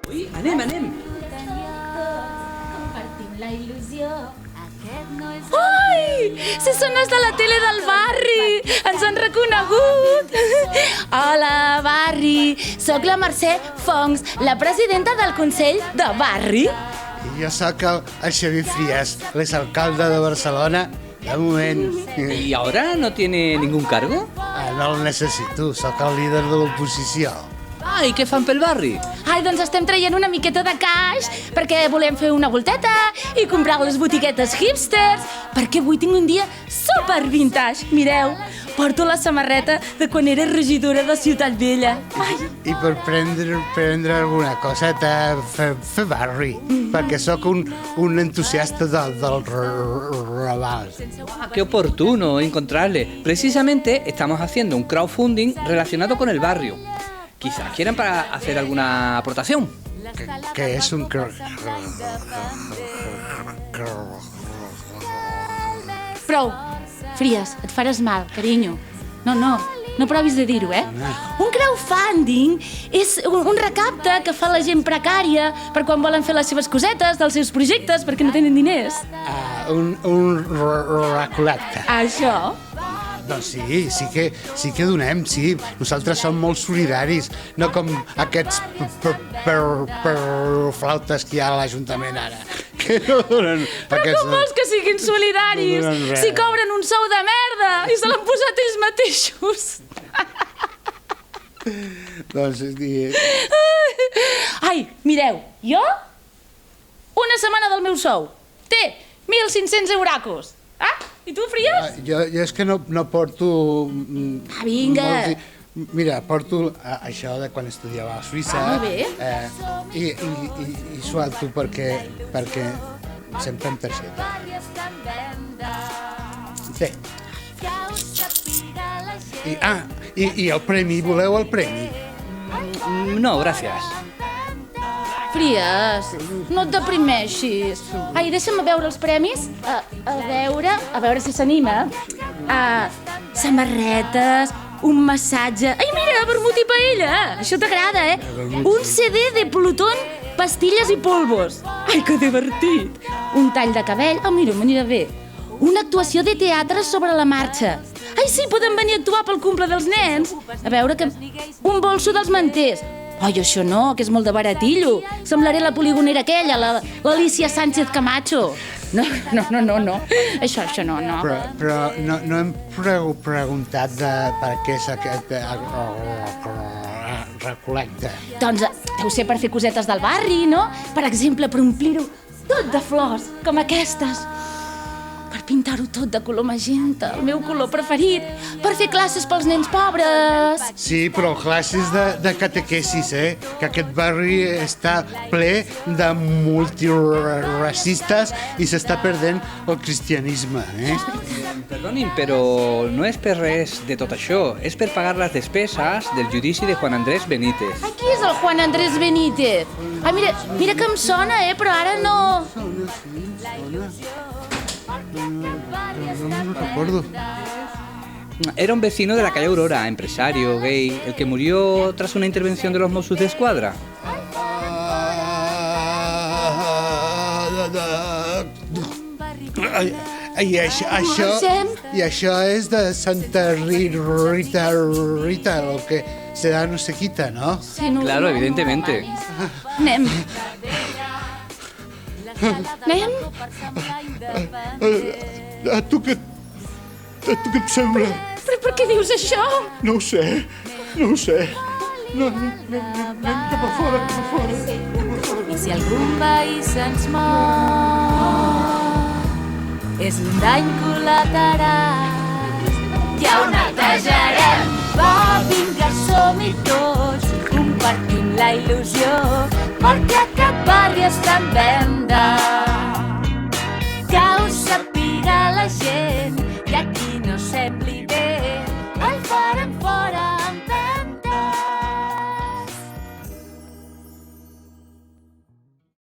Ui, anem. Compartim la il·lusió. Ai, si són els de la tele del barri! Ens han reconegut! Hola, barri! Soc la Mercè Fongs, la presidenta del Consell de Barri. I jo sóc el Xavier Frias, l'exalcalde de Barcelona, de moment. ¿Y ahora no tiene ningún cargo? No el necessito, sóc el líder de l'oposició. Ai, què fan pel barri? Ai, doncs estem traient una miqueta de caix perquè volem fer una volteta i comprar les botiguetes hipsters, perquè avui tinc un dia super vintage. Mireu, porto la samarreta de quan era regidora de Ciutat Vella. Ai. I per prendre alguna coseta, fer barri, perquè sóc un entusiasta del Raval. Qué oportuno encontrarle. Precisamente estamos haciendo un crowdfunding relacionado con el barrio. Quizás quieran para hacer alguna aportación. Que és un... Prou, Frias, et faràs mal, carinyo. No provis de dir-ho, Un crowdfunding és un recapte que fa la gent precària per quan volen fer les seves cosetes dels seus projectes perquè no tenen diners. Un recol·lecte. Això? Doncs sí que donem, sí. Nosaltres som molt solidaris, no com aquests flautes que hi ha a l'Ajuntament ara, que no donen... Però com vols que siguin solidaris? No donen res. Si cobren un sou de merda i se l'han posat ells mateixos. Doncs... Ai, mireu, jo una setmana del meu sou té 1.500 euracos. I tu, Frias? Jo és que no porto... Vinga. Mira, porto això de quan estudiava a Suïssa. Molt bé. I suelto perquè sempre em targeta. Sí. I el premi, voleu el premi? No, gracias. Frias, no et deprimeixis. Ai, deixa'm veure els premis. A veure si s'anima. Samarretes, un massatge... Ai, mira, vermut i paella! Això t'agrada, Un CD de Plutón, pastilles i polvos. Ai, que divertit! Un tall de cabell... Mira, m'anirà bé. Una actuació de teatre sobre la marxa. Ai, sí, podem venir a actuar pel cumple dels nens. A veure que... Un bolso dels manters. Ai, això no, que és molt de baratillo. Semblaré la poligonera aquella, l'Alicia Sánchez Camacho. No. Això no. Però no hem preguntat per què és aquest recol·lecte. Doncs deu ser per fer cosetes del barri, no? Per exemple, per omplir-ho tot de flors, com aquestes. Per pintar-ho tot de color magenta, el meu color preferit. Per fer classes pels nens pobres. Sí, però classes de catequesis, que aquest barri està ple de multiracistes i s'està perdent el cristianisme, Perdonin, però no és per res de tot això. És per pagar les despeses del judici de Juan Andrés Benítez. Ai, qui és el Juan Andrés Benítez? Ai, mira que em sona, però ara no... No recuerdo. Era un vecino de la calle Aurora, empresario, gay, el que murió tras una intervención de los Mossos d'Esquadra. I això és de Santa Rita, el que se da no se quita, ¿no? Sí, no. Claro, evidentemente. Anem. A tu què et sembla? Però per què dius això? No ho sé. No, anem cap a fora. I si algun veí se'ns mor, és un dany col·lateral. Ja ho netejarem. Va, vinga, som-hi tots, compartim la il·lusió, perquè aquest barri està en venda.